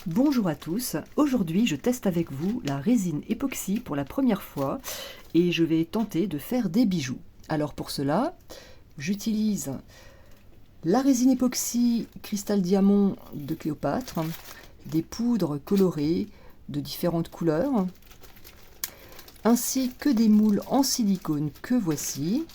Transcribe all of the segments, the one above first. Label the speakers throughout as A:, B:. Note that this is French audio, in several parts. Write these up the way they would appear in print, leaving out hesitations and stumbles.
A: Bonjour à tous, aujourd'hui je teste avec vous la résine époxy pour la première fois et je vais tenter de faire des bijoux. Alors pour cela, j'utilise la résine époxy cristal diamant de Cléopâtre, des poudres colorées de différentes couleurs, ainsi que des moules en silicone que voici.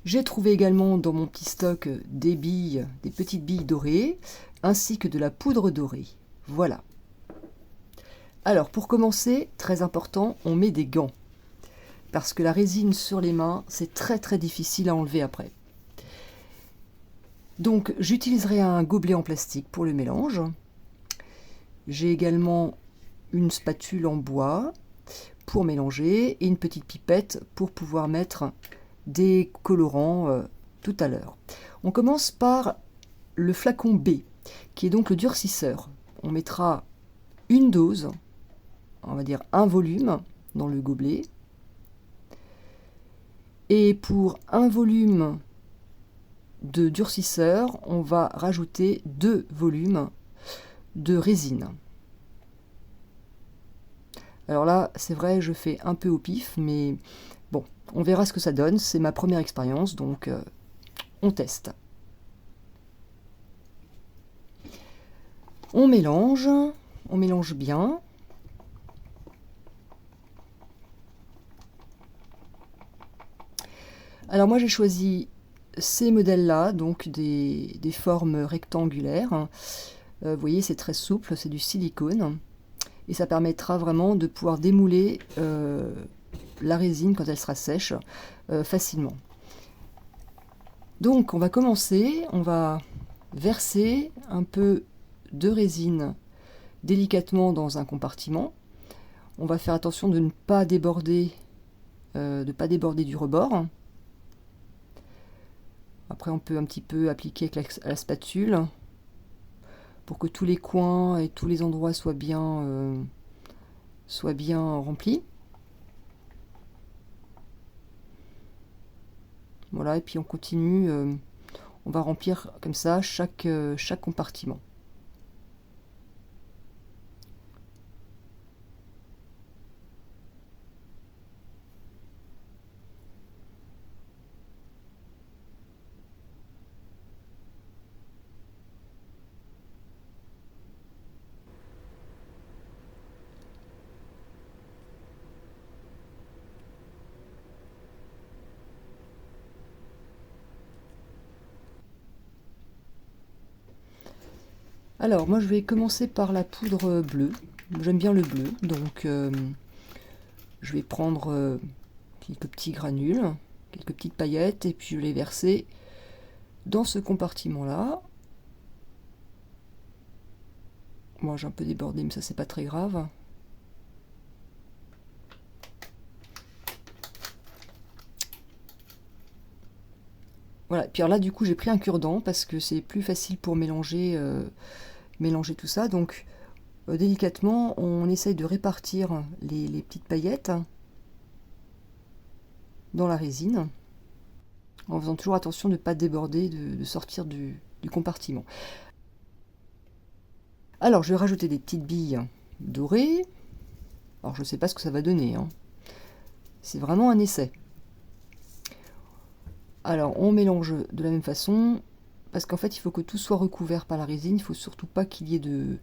A: J'ai trouvé également dans mon petit stock des billes, des petites billes dorées, ainsi que de la poudre dorée. Voilà. Alors pour commencer, très important, on met des gants. Parce que la résine sur les mains, c'est très difficile à enlever après. Donc j'utiliserai un gobelet en plastique pour le mélange. J'ai également une spatule en bois pour mélanger et une petite pipette pour pouvoir mettre des colorants tout à l'heure. On commence par le flacon B, qui est donc le durcisseur. On mettra une dose, on va dire un volume, dans le gobelet. Et pour un volume de durcisseur, on va rajouter 2 volumes de résine. Alors là, c'est vrai, je fais un peu au pif, mais bon, on verra ce que ça donne. C'est ma première expérience, donc on teste. On mélange bien. Alors moi j'ai choisi ces modèles-là, donc des formes rectangulaires. Vous voyez, c'est très souple, c'est du silicone. Et ça permettra vraiment de pouvoir démouler la résine quand elle sera sèche facilement. Donc on va commencer, on va verser un peu de résine délicatement dans un compartiment. On va faire attention de ne pas déborder, du rebord. Après on peut un petit peu appliquer avec la spatule pour que tous les coins et tous les endroits soient bien remplis. Voilà, et puis on continue, on va remplir comme ça chaque compartiment. Alors moi je vais commencer par la poudre bleue. J'aime bien le bleu, donc je vais prendre quelques petits granules, quelques petites paillettes, et puis je vais les verser dans ce compartiment-là. Moi j'ai un peu débordé, mais ça c'est pas très grave. Voilà, puis alors là du coup j'ai pris un cure-dent parce que c'est plus facile pour mélanger tout ça. Donc délicatement on essaye de répartir les petites paillettes dans la résine, en faisant toujours attention de ne pas déborder, de sortir du compartiment. Alors je vais rajouter des petites billes dorées. Alors je ne sais pas ce que ça va donner, hein. C'est vraiment un essai. Alors on mélange de la même façon, parce qu'en fait il faut que tout soit recouvert par la résine. Il ne faut surtout pas qu'il y ait de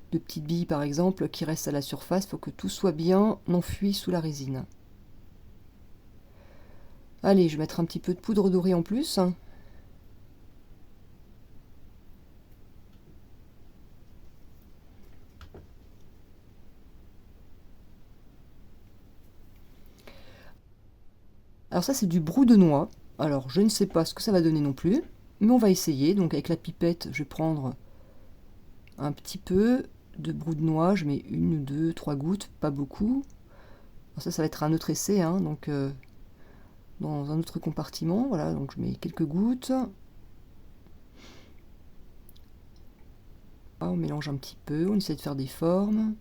A: petites billes par exemple qui restent à la surface. Il faut que tout soit bien enfui sous la résine. Allez, je vais mettre un petit peu de poudre dorée en plus. Alors ça c'est du brou de noix. Alors je ne sais pas ce que ça va donner non plus, mais on va essayer. Donc avec la pipette, je vais prendre un petit peu de brou de noix. Je mets 1, 2, 3 gouttes, pas beaucoup. Alors ça va être un autre essai, hein, donc dans un autre compartiment. Voilà, donc je mets quelques gouttes. On mélange un petit peu, on essaie de faire des formes.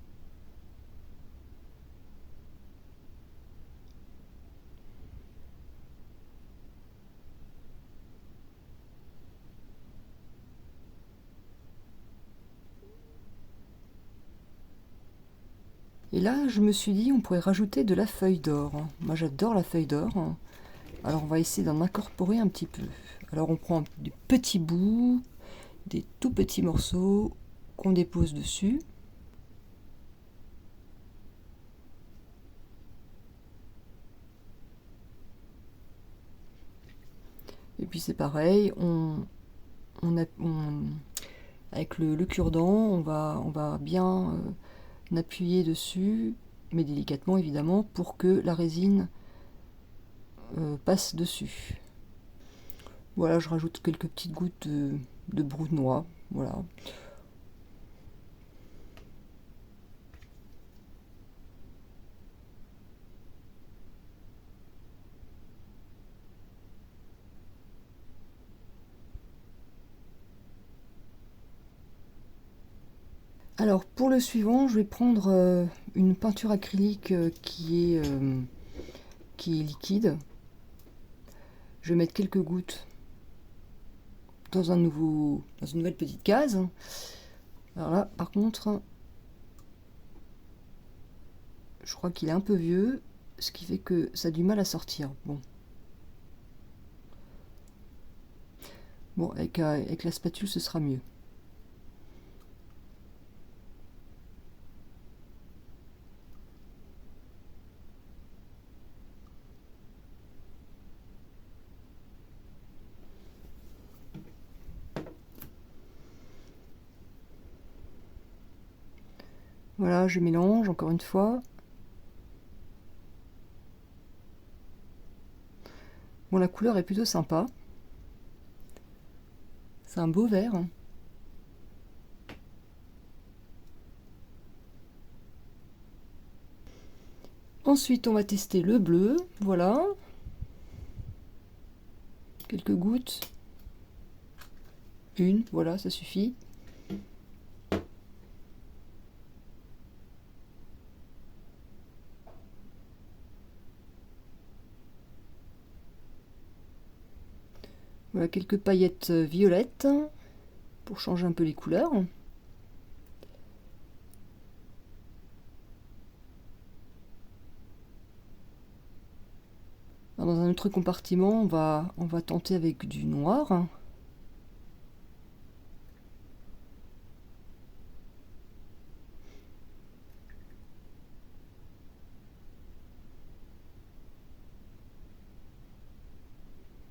A: Et là, je me suis dit, on pourrait rajouter de la feuille d'or. Moi, j'adore la feuille d'or. Alors, on va essayer d'en incorporer un petit peu. Alors, on prend des petits bouts, des tout petits morceaux qu'on dépose dessus. Et puis, c'est pareil, avec le cure-dent, on va bien appuyer dessus, mais délicatement évidemment, pour que la résine passe dessus. Voilà, je rajoute quelques petites gouttes de brou de noix. Voilà. Alors pour le suivant, je vais prendre une peinture acrylique qui est liquide. Je vais mettre quelques gouttes dans une nouvelle petite case. Alors là, par contre, je crois qu'il est un peu vieux, ce qui fait que ça a du mal à sortir. Bon, avec la spatule, ce sera mieux. Voilà, je mélange encore une fois. Bon, la couleur est plutôt sympa. C'est un beau vert. Ensuite, on va tester le bleu. Voilà. Quelques gouttes. Une, voilà, ça suffit. Voilà, quelques paillettes violettes pour changer un peu les couleurs. Alors, dans un autre compartiment, on va tenter avec du noir.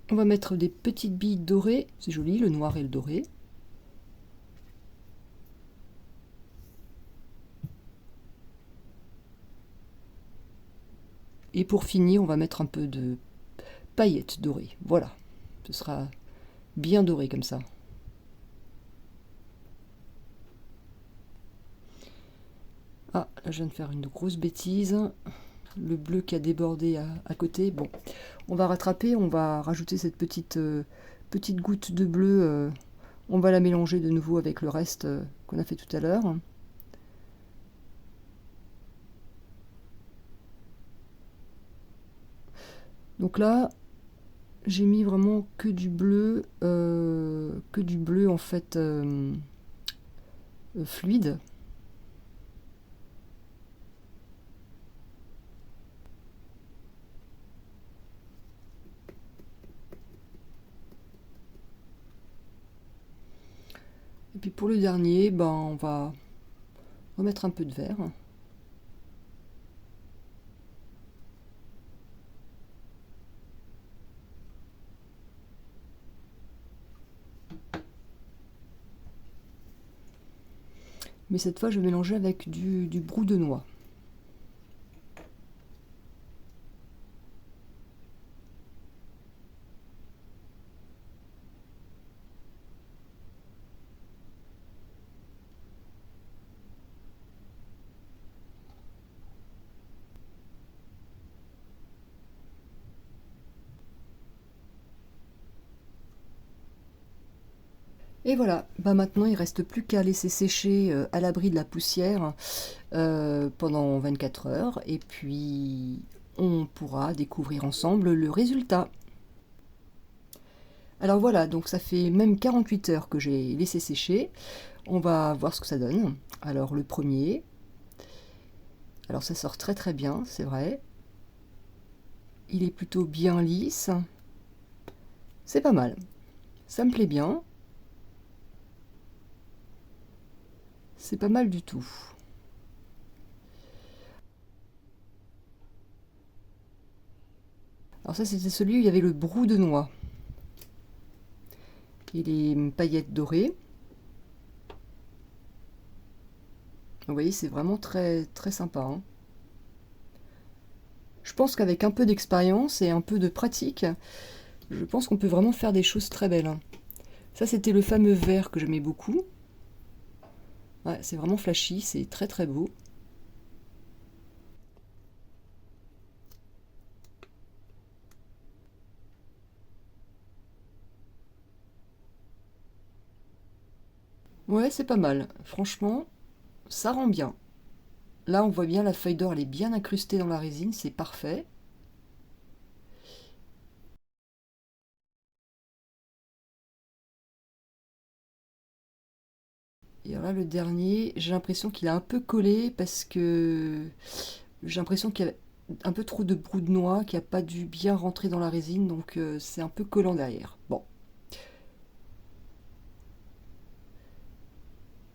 A: On va mettre des petites billes dorées, c'est joli, le noir et le doré. Et pour finir, on va mettre un peu de paillettes dorées. Voilà, ce sera bien doré comme ça. Ah, là je viens de faire une grosse bêtise. Le bleu qui a débordé à côté. Bon, on va rattraper, on va rajouter cette petite goutte de bleu. On va la mélanger de nouveau avec le reste qu'on a fait tout à l'heure. Donc là, j'ai mis vraiment que du bleu en fait fluide. Et puis pour le dernier, ben on va remettre un peu de vert. Mais cette fois, je vais mélanger avec du brou de noix. Et voilà, bah maintenant il ne reste plus qu'à laisser sécher à l'abri de la poussière pendant 24 heures et puis on pourra découvrir ensemble le résultat. Alors voilà, donc ça fait même 48 heures que j'ai laissé sécher. On va voir ce que ça donne. Alors le premier, Alors ça sort très très bien, c'est vrai. Il est plutôt bien lisse. C'est pas mal. Ça me plaît bien. C'est pas mal du tout. Alors ça, c'était celui où il y avait le brou de noix. Et les paillettes dorées. Vous voyez, c'est vraiment très, très sympa, hein. Je pense qu'avec un peu d'expérience et un peu de pratique, je pense qu'on peut vraiment faire des choses très belles, hein. Ça, c'était le fameux vert que j'aimais beaucoup. Ouais, c'est vraiment flashy, c'est très très beau. Ouais, c'est pas mal. Franchement, ça rend bien. Là, on voit bien la feuille d'or, elle est bien incrustée dans la résine, c'est parfait. Et alors là, le dernier, j'ai l'impression qu'il a un peu collé parce que j'ai l'impression qu'il y a un peu trop de brou de noix qui n'a pas dû bien rentrer dans la résine, donc c'est un peu collant derrière. Bon,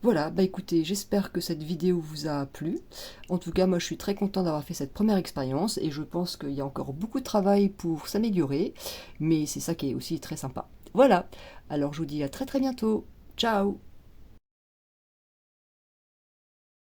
A: voilà, bah écoutez, j'espère que cette vidéo vous a plu. En tout cas, moi je suis très content d'avoir fait cette première expérience et je pense qu'il y a encore beaucoup de travail pour s'améliorer, mais c'est ça qui est aussi très sympa. Voilà, alors je vous dis à très très bientôt. Ciao!